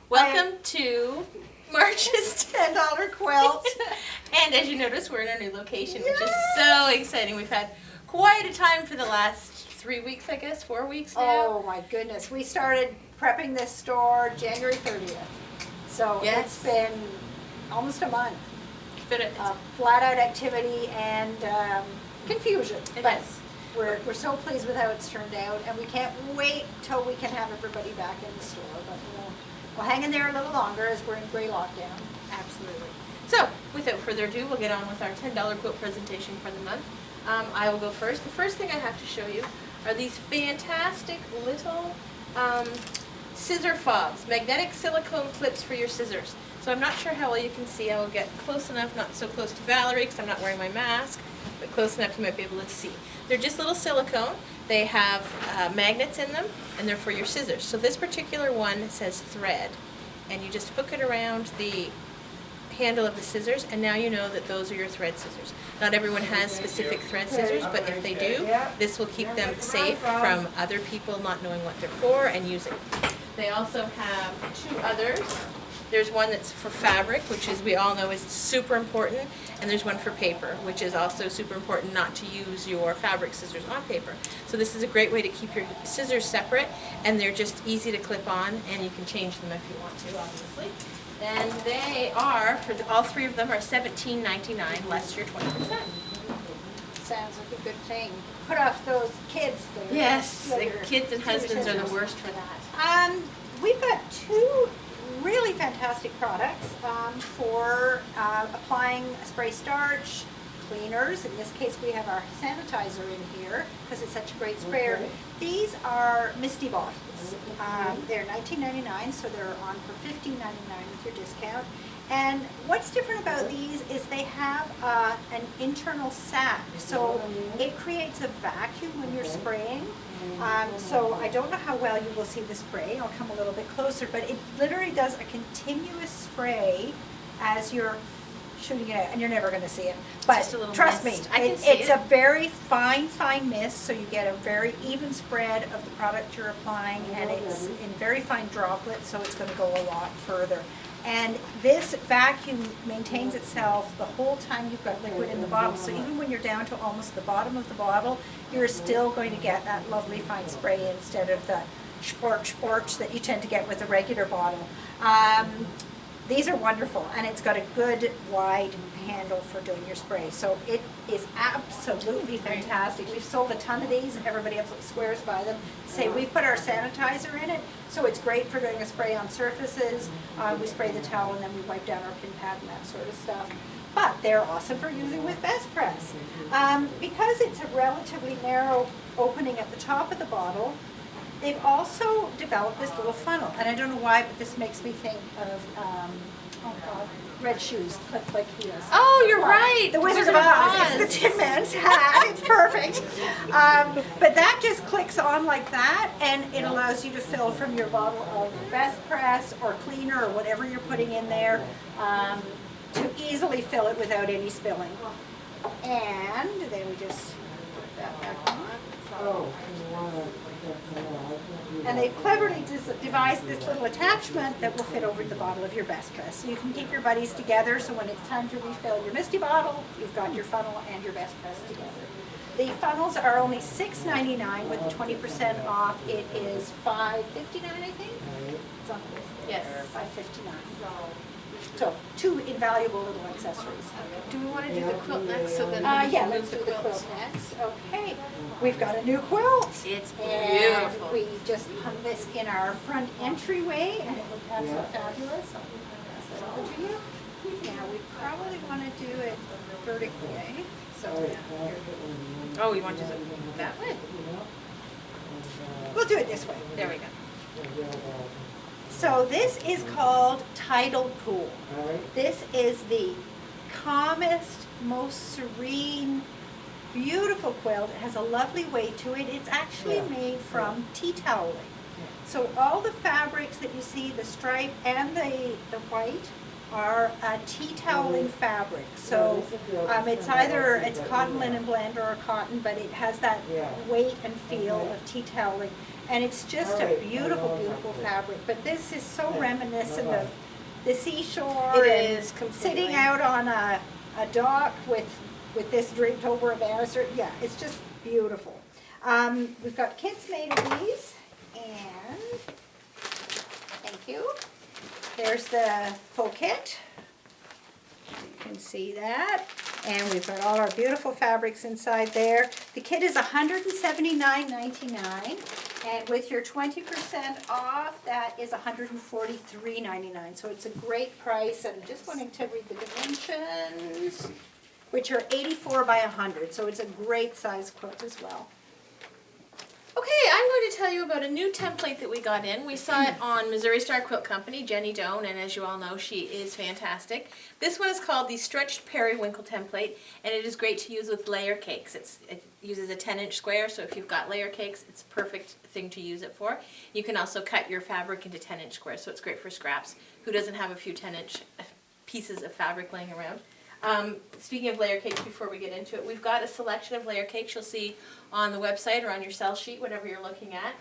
Welcome to March's $10 quilt. And as you notice, we're in our new location, which is so exciting. We've had quite a time for the last 3 weeks, I guess, 4 weeks now. Oh my goodness. We started prepping this store January 30th. So It's been almost a month. It's been a flat out activity and confusion. It but is. We're so pleased with how it's turned out, and we can't wait till we can have everybody back in the store. But we'll hang in there a little longer as we're in gray lockdown. Absolutely. So, without further ado, we'll get on with our $10 quilt presentation for the month. I will go first. The first thing I have to show you are these fantastic little scissor fobs, magnetic silicone clips for your scissors. So I'm not sure how well you can see. I will get close enough, not so close to Valerie because I'm not wearing my mask, but close enough you might be able to see. They're just little silicone. They have magnets in them, and they're for your scissors. So this particular one says thread, and you just hook it around the handle of the scissors, and now you know that those are your thread scissors. Not everyone has specific thread scissors, but if they do, this will keep them safe from other people not knowing what they're for and using it. They also have two others. There's one that's for fabric, which is, we all know, is super important, and there's one for paper, which is also super important, not to use your fabric scissors on paper. So this is a great way to keep your scissors separate, and they're just easy to clip on, and you can change them if you want to, obviously. And they are, for all three of them, are $17.99 less your 20%. Sounds like a good thing. Put off those kids. Yes, the kids and husbands are the worst for that. We've got two really fantastic products for applying spray starch, cleaners. In this case, we have our sanitizer in here because it's such a great sprayer. These are Misty bottles. They're $19.99, so they're on for $15.99 with your discount. And what's different about these is they have an internal sac, so it creates a vacuum when you're spraying. So I don't know how well you will see the spray. I'll come a little bit closer, but it literally does a continuous spray as you're shooting it out, and you're never going to see it. But trust me, it's a very fine mist, so you get a very even spread of the product you're applying, and it's in very fine droplets, so it's going to go a lot further. And this vacuum maintains itself the whole time you've got liquid in the bottle. So even when you're down to almost the bottom of the bottle, you're still going to get that lovely fine spray instead of the splorch that you tend to get with a regular bottle. These are wonderful, and it's got a good wide handle for doing your spray. So it is absolutely fantastic. We've sold a ton of these, and everybody absolutely swears by them. Say we've put our sanitizer in it, so it's great for doing a spray on surfaces. We spray the towel, and then we wipe down our pin pad and that sort of stuff. But they're awesome for using with Best Press. Because it's a relatively narrow opening at the top of the bottle, they've also developed this little funnel, and I don't know why, but this makes me think of, Red Shoes, Click Like Heels. Oh, you're right! The Wizard of Oz. It's the Tin Man's hat. It's perfect. But that just clicks on like that, and it allows you to fill from your bottle of Best Press or cleaner or whatever you're putting in there to easily fill it without any spilling. And then we just put that back on. And they've cleverly devised this little attachment that will fit over the bottle of your Best Press. So you can keep your buddies together, so when it's time to refill your Misty bottle, you've got your funnel and your Best Press together. The funnels are only $6.99 with 20% off. It is $5.59, I think? It's on the list. Yes. $5.59. So, two invaluable little accessories. Do we want to do the quilt next so then we yeah, can let's move do the the quilt? quilt next. Okay, we've got a new quilt. It's And beautiful. we just hung this in our front entryway, and it looked absolutely fabulous. I'll pass that over to you. Now, we probably want to do it vertically. So, Oh, you want to do it that way? we'll do it this way. There we go. So this is called Tidal Pool. This is the calmest, most serene, beautiful quilt. It has a lovely weight to it. It's actually made from tea toweling. So all the fabrics that you see, the stripe and the white, are a tea toweling fabric. So it's cotton linen blend or a cotton, but it has that weight and feel of tea toweling. And it's just a beautiful, beautiful fabric. But this is so reminiscent of the seashore. It and is completely. Sitting out on a dock with this draped over a banister. Yeah, it's just beautiful. We've got kits made of these, and thank you. There's the full kit. You can see that. And we've got all our beautiful fabrics inside there. The kit is $179.99, and with your 20% off, that is $143.99. So it's a great price. And I'm just wanting to read the dimensions, which are 84 by 100. So it's a great size quilt as well. Okay, I'm going to tell you about a new template that we got in. We saw it on Missouri Star Quilt Company, Jenny Doan, and as you all know, she is fantastic. This one is called the Stretched Periwinkle template, and it is great to use with layer cakes. It uses a 10-inch square, so if you've got layer cakes, it's a perfect thing to use it for. You can also cut your fabric into 10-inch squares, so it's great for scraps. Who doesn't have a few 10-inch pieces of fabric laying around? Speaking of layer cakes, before we get into it, we've got a selection of layer cakes you'll see on the website or on your sell sheet, whatever you're looking at.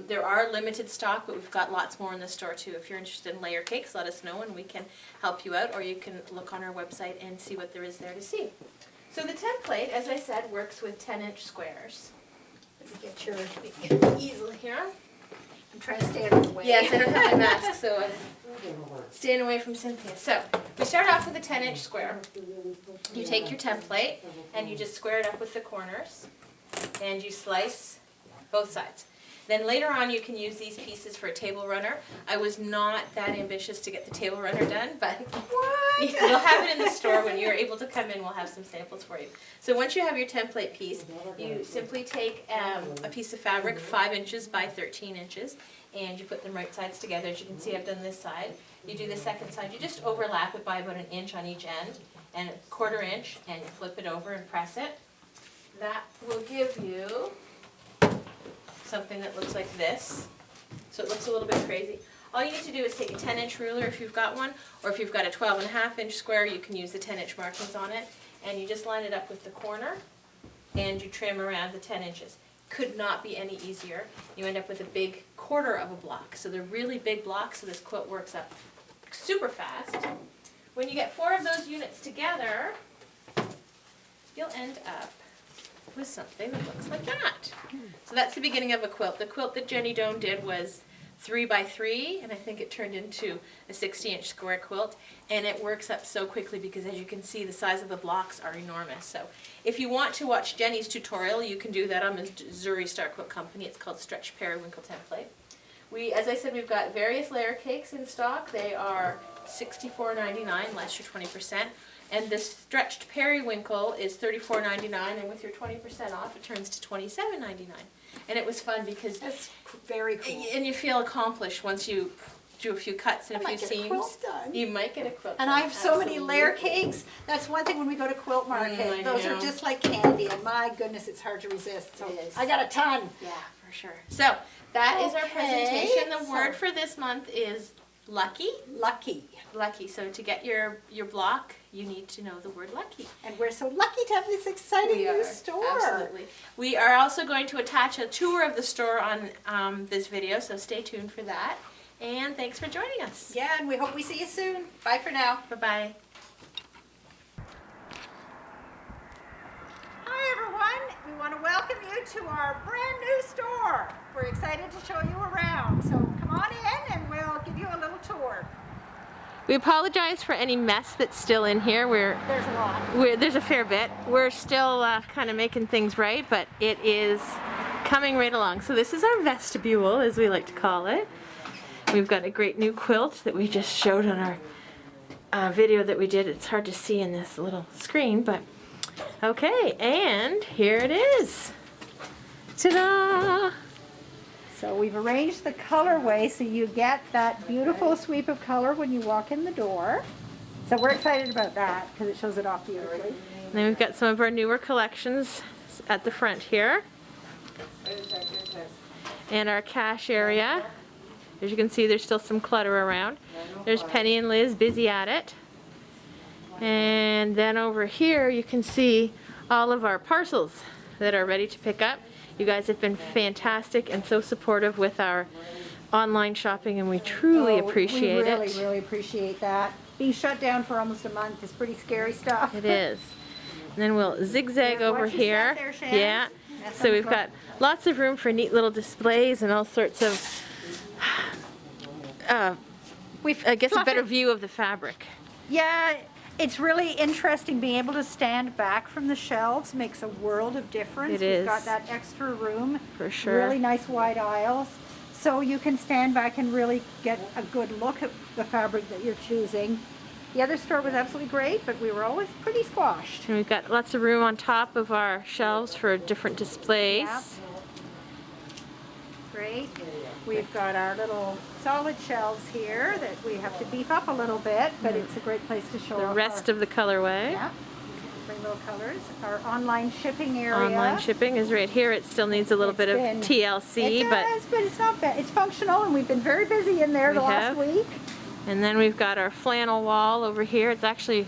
There are limited stock, but we've got lots more in the store too. If you're interested in layer cakes, let us know and we can help you out, or you can look on our website and see what there is there to see. So the template, as I said, works with 10-inch squares. Let me get your easel here. I'm trying to stay out of the way. Yes, I don't have my mask, so I'm staying away from Cynthia. So, we start off with a 10-inch square. You take your template, and you just square it up with the corners, and you slice both sides. Then later on, you can use these pieces for a table runner. I was not that ambitious to get the table runner done, but we'll have it in the store. When you're able to come in, we'll have some samples for you. So once you have your template piece, you simply take a piece of fabric 5 inches by 13 inches, and you put them right sides together. As you can see, I've done this side. You do the second side. You just overlap it by about 1 inch on each end, and 1/4 inch, and you flip it over and press it. That will give you something that looks like this. So it looks a little bit crazy. All you need to do is take a 10-inch ruler if you've got one, or if you've got a 12.5-inch square, you can use the 10-inch markings on it, and you just line it up with the corner, and you trim around the 10 inches. Could not be any easier. You end up with a big 1/4 of a block. So they're really big blocks, so this quilt works up super fast. When you get 4 of those units together, you'll end up with something that looks like that. So that's the beginning of a quilt. The quilt that Jenny Doan did was 3 by 3, and I think it turned into a 60-inch square quilt, and it works up so quickly because, as you can see, the size of the blocks are enormous. So if you want to watch Jenny's tutorial, you can do that on Missouri Star Quilt Company. It's called Stretched Periwinkle template. As I said, we've got various layer cakes in stock. They are $64.99 less your 20%. And the Stretched Periwinkle is $34.99, and with your 20% off, it turns to $27.99. And it was fun because That's very cool. and you feel accomplished once you do a few cuts and a few seams. You might get a quilt And done. I have so many layer Absolutely. cakes. That's one thing when we go to Quilt Market. I Those know. are just like candy, and my goodness, it's hard to resist. So It is. I got a ton. Yeah, for sure. So that is our Okay, presentation. The so- word for this month is lucky. Lucky. Lucky. So to get your block, you need to know the word lucky. And we're so lucky to have this exciting new store. Absolutely. We are also going to attach a tour of the store on this video, so stay tuned for that. And thanks for joining us. Yeah, and we hope we see you soon. Bye for now. Bye-bye. Hi everyone. We want to welcome you to our brand new store. We're excited to show you around. So come on in and we'll give you a little tour. We apologize for any mess that's still in here. There's a lot. There's a fair bit. We're still kind of making things right, but it is coming right along. So this is our vestibule, as we like to call it. We've got a great new quilt that we just showed on our video that we did. It's hard to see in this little screen, but okay, and here it is. Ta-da! So we've arranged the colorway so you get that beautiful sweep of color when you walk in the door. So we're excited about that because it shows it off beautifully. And then we've got some of our newer collections at the front here. And our cash area. As you can see, there's still some clutter around. There's Penny and Liz busy at it. And then over here you can see all of our parcels that are ready to pick up. You guys have been fantastic and so supportive with our online shopping, and we truly appreciate we really, it. really appreciate that. Being shut down for almost a month is pretty scary stuff. It is. And then we'll zigzag Yeah, over watch your here. step there, Shannon. Yeah. That's So on the we've floor. got lots of room for neat little displays and all sorts of, I guess, a fluffy. better view of the fabric. Yeah, it's really interesting being able to stand back from the shelves makes a world of difference. It is. We've got that extra room. For sure. Really nice wide aisles. So you can stand back and really get a good look at the fabric that you're choosing. The other store was absolutely great, but we were always pretty squashed. And we've got lots of room on top of our shelves for different displays. Yep. Great. We've got our little solid shelves here that we have to beef up a little bit, but it's a great place to show The off rest our, of the colorway. yeah, rainbow colors. Our online shipping area. Online shipping is right here. It still needs a little bit of It TLC, does, but it's not bad. It's functional, and we've been very busy in there We the last have. week. and then we've got our flannel wall over here. It's actually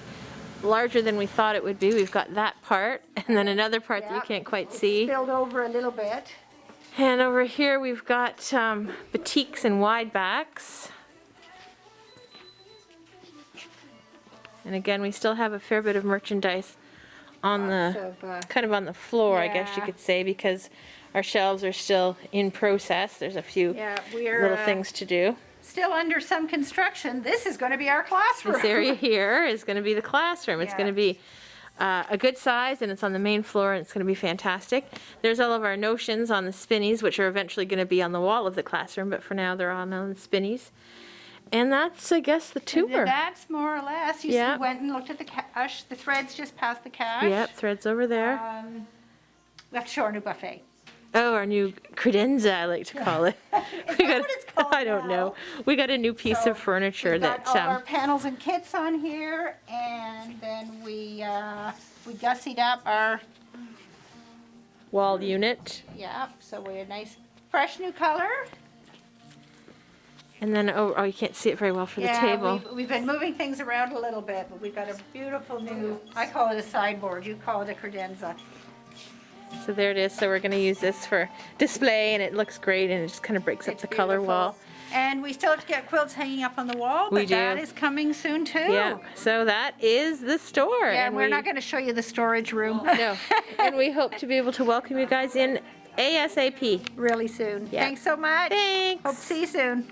larger than we thought it would be. We've got that part, and then another part that you Yeah. can't quite It's see. spilled over a little bit. And over here we've got batiks and wide backs. And again, we still have a fair bit of merchandise on Lots the of, kind of on the floor, I guess you yeah. could say, because our shelves are still in process. There's a few Yeah, we're little things to do. still under some construction. This is going to be our classroom. This area here is going to be the classroom. It's Yeah. going to be a good size, and it's on the main floor, and it's going to be fantastic. There's all of our notions on the spinnies, which are eventually going to be on the wall of the classroom, but for now they're on the spinnies. And that's, I guess, the tour. That's more or less. You Yeah. went and looked at the cash. The threads just past the cash. Yep, threads over there. We have to show our new buffet. Oh, our new credenza, I like to call it. Is that what it's called I don't now? know. We got a new piece So, of furniture We've that got all our panels and kits on here, and then we gussied up our, wall unit. so we had a nice fresh new color. And then, oh, you can't see it very well for the table. We've been moving things around a little bit, but we've got a beautiful new, I call it a sideboard, you call it a credenza. So there it is. So we're going to use this for display, and it looks great, and it just kind of breaks up It's the color beautiful. wall. And we still have to get quilts hanging up on the wall, We but that do. is coming soon too. Yeah. So that is the store. Yeah, and we're we, not going to show you the storage room. No. And we hope to be able to welcome you guys in ASAP. Really soon. Yeah. Thanks so much. Thanks. Hope to see you soon.